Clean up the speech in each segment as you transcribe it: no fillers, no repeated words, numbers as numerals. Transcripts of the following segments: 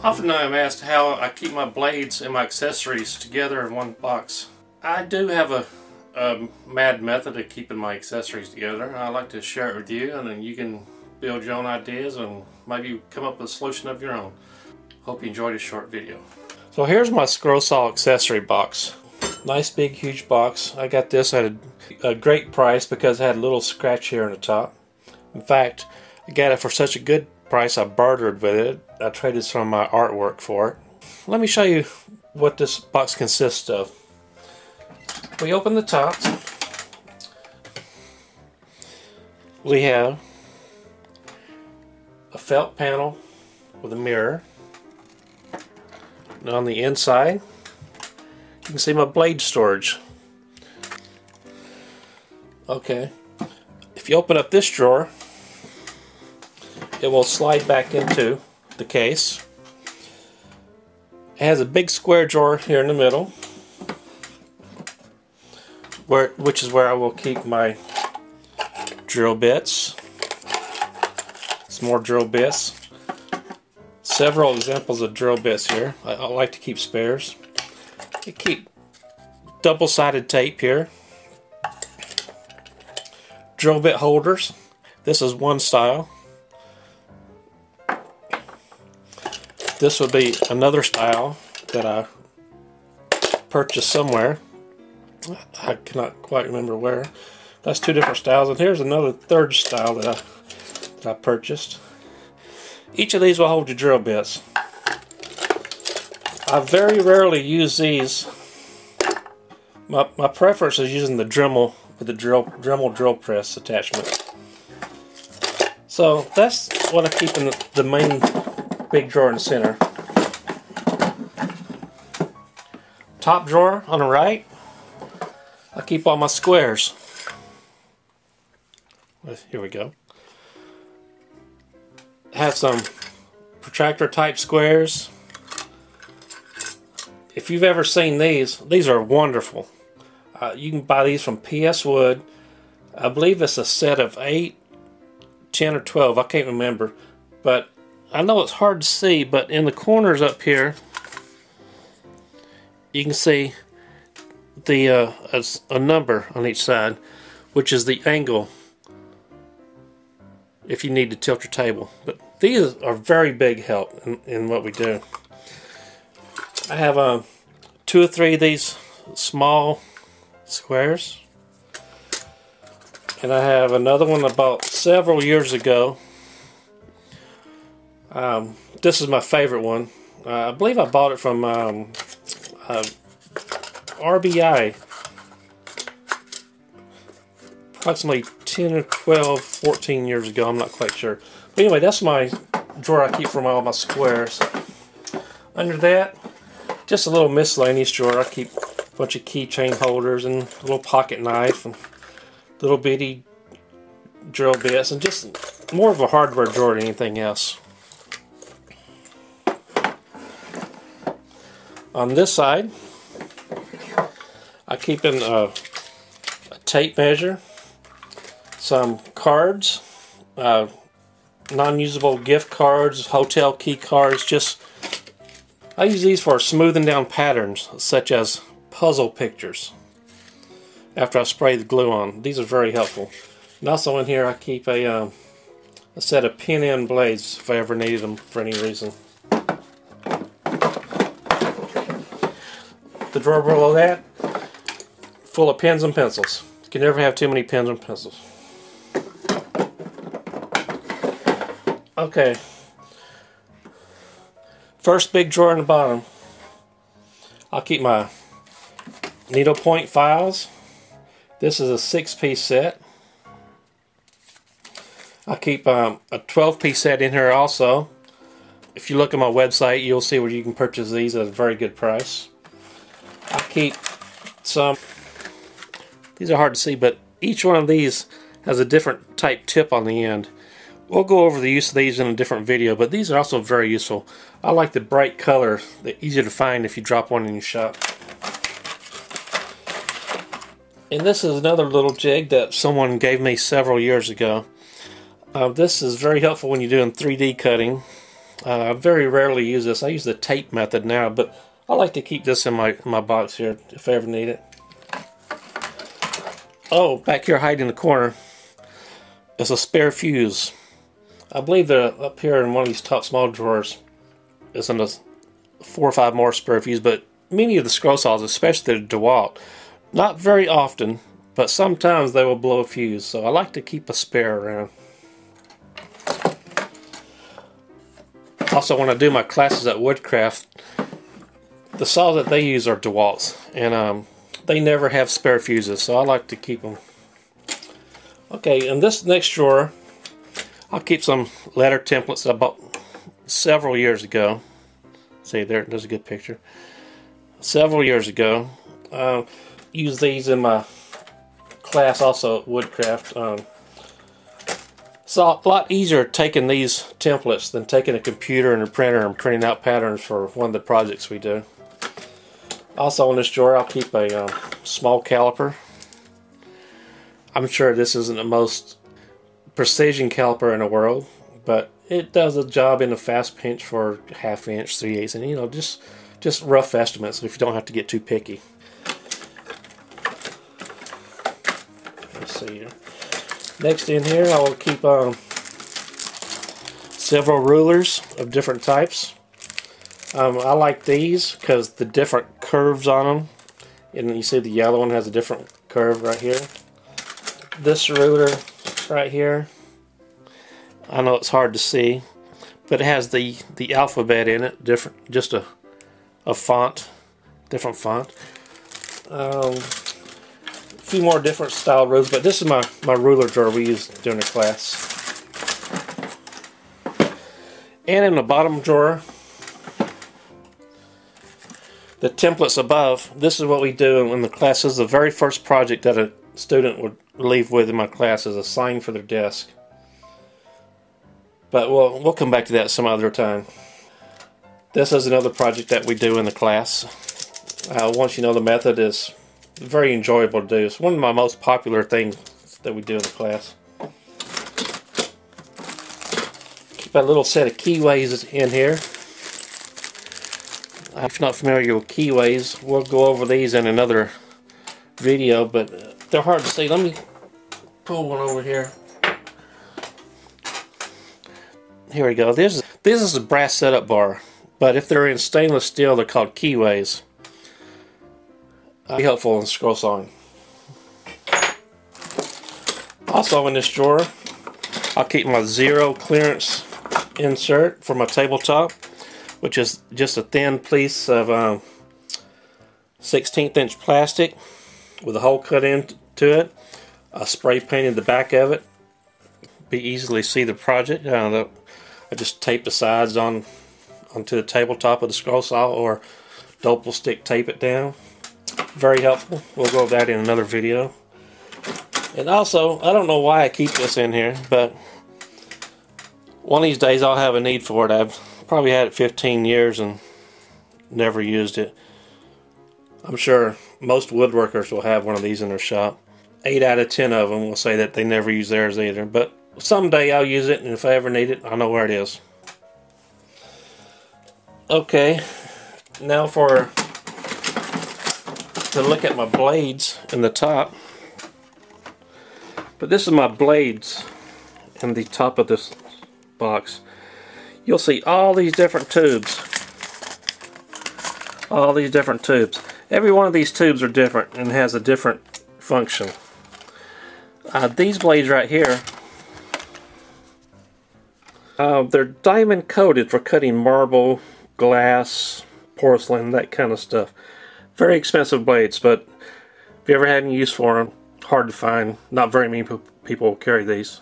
Often I am asked how I keep my blades and my accessories together in one box. I do have a mad method of keeping my accessories together. I like to share it with you, and then you can build your own ideas and maybe come up with a solution of your own. Hope you enjoyed this short video. So here's my scrollsaw accessory box. Nice big huge box. I got this at a great price because it had a little scratch here on the top. In fact, I got it for such a good price I bartered with it. I traded some of my artwork for it. Let me show you what this box consists of. We open the top. We have a felt panel with a mirror. And on the inside, you can see my blade storage. Okay, if you open up this drawer, it will slide back into the case. It has a big square drawer here in the middle, which is where I will keep my drill bits. Some more drill bits. Several examples of drill bits here. I like to keep spares. I keep double-sided tape here. Drill bit holders. This is one style. This would be another style that I purchased somewhere. I cannot quite remember where. That's two different styles. And here's another third style that I purchased. Each of these will hold your drill bits. I very rarely use these. My preference is using the Dremel with the Dremel drill press attachment. So that's what I keep in the main big drawer in the center. Top drawer on the right, I keep all my squares. Here we go. I have some protractor type squares. If you've ever seen these are wonderful. You can buy these from PS Wood. I believe it's a set of 8, 10, or 12. I can't remember. But I know it's hard to see, but in the corners up here, you can see a number on each side, which is the angle if you need to tilt your table. But these are very big help in what we do. I have 2 or 3 of these small squares, and I have another one I bought several years ago. This is my favorite one. I believe I bought it from RBI approximately 10 or 12, 14 years ago. I'm not quite sure. But anyway, that's my drawer I keep from all my squares. Under that, just a little miscellaneous drawer. I keep a bunch of keychain holders and a little pocket knife and little bitty drill bits, and just more of a hardware drawer than anything else. On this side, I keep in a tape measure, some cards, non-usable gift cards, hotel key cards. I use these for smoothing down patterns such as puzzle pictures after I spray the glue on. These are very helpful. And also in here I keep a set of pin-in blades if I ever needed them for any reason. The drawer below that, full of pens and pencils. You can never have too many pens and pencils. Okay. First big drawer in the bottom, I'll keep my needlepoint files. This is a 6-piece set. I keep a 12-piece set in here also. If you look at my website, you'll see where you can purchase these at a very good price. I keep some, these are hard to see, but each one of these has a different type tip on the end. We'll go over the use of these in a different video, but these are also very useful. I like the bright color, they're easy to find if you drop one in your shop. And this is another little jig that someone gave me several years ago. This is very helpful when you're doing 3D cutting. I very rarely use this. I use the tape method now, but I like to keep this in my box here if I ever need it. Oh, back here hiding in the corner is a spare fuse. I believe they're up here in one of these top small drawers. It's in the 4 or 5 more spare fuse, but many of the scroll saws, especially the DeWalt, not very often, but sometimes they will blow a fuse, so I like to keep a spare around. Also, when I do my classes at Woodcraft, the saws that they use are DeWalt's, and they never have spare fuses, so I like to keep them. Okay, in this next drawer, I'll keep some letter templates that I bought several years ago. See, there's a good picture. Several years ago. Use these in my class also at Woodcraft. It's a lot easier taking these templates than taking a computer and a printer and printing out patterns for one of the projects we do. Also in this drawer I'll keep a small caliper. I'm sure this isn't the most precision caliper in the world, but it does a job in a fast pinch for 1/2 inch, 3/8, and you know, just rough estimates if you don't have to get too picky. Let's see here. Next in here I will keep several rulers of different types. I like these because the different curves on them, and you see the yellow one has a different curve right here. This ruler right here, I know it's hard to see, but it has the alphabet in it, different, just a font, different font. A few more different style rulers, but this is my ruler drawer we used during the class. And in the bottom drawer, the templates above, this is what we do in the class. This is the very first project that a student would leave with in my class, is a sign for their desk. But we'll come back to that some other time. This is another project that we do in the class. Once you know the method, is very enjoyable to do. It's one of my most popular things that we do in the class. Keep a little set of keyways in here. If you're not familiar with keyways, we'll go over these in another video, but they're hard to see. Let me pull one over here. Here we go. This is a brass setup bar, but if they're in stainless steel, they're called keyways. Be helpful in scroll sawing. Also in this drawer, I'll keep my zero clearance insert for my tabletop, which is just a thin piece of 1/16 inch plastic with a hole cut into it. I spray painted the back of it. Be easily see the project. I just tape the sides onto the tabletop of the scroll saw, or double stick tape it down. Very helpful. We'll go over that in another video. And also, I don't know why I keep this in here, but one of these days I'll have a need for it. I've probably had it 15 years and never used it. I'm sure most woodworkers will have one of these in their shop. 8 out of 10 of them will say that they never use theirs either, but someday I'll use it, and if I ever need it, I know where it is. Okay, now to look at my blades in the top. But this is my blades in the top of this box. You'll see all these different tubes. All these different tubes. Every one of these tubes are different and has a different function. These blades right here, they're diamond coated for cutting marble, glass, porcelain, that kind of stuff. Very expensive blades, but if you ever had any use for them, hard to find. Not very many people carry these.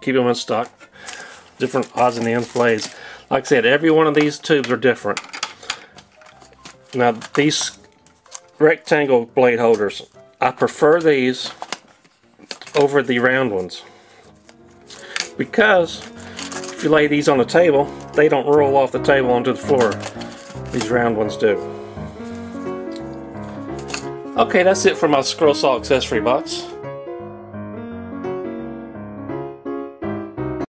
Keep them in stock. Different odds and ends blades. Like I said, every one of these tubes are different. Now these rectangle blade holders, I prefer these over the round ones, because if you lay these on the table, they don't roll off the table onto the floor. These round ones do. Okay, that's it for my scroll saw accessory box.